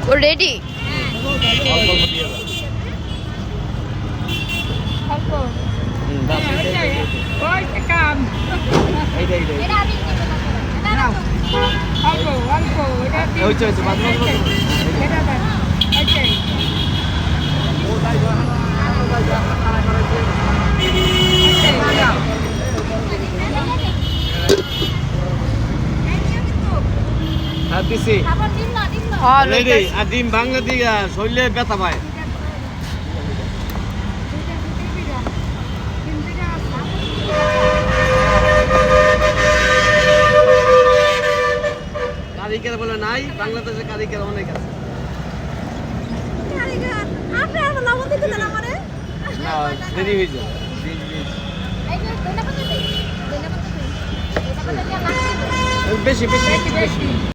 ও ready আর ডিম বাংলা দিকে শরীরে ব্যথা পায়। কারিগর বলে নাই, বাংলাদেশে কারিগর অনেক আছে। না দেরি হয়ে যায়। বেশি বেশি বেশি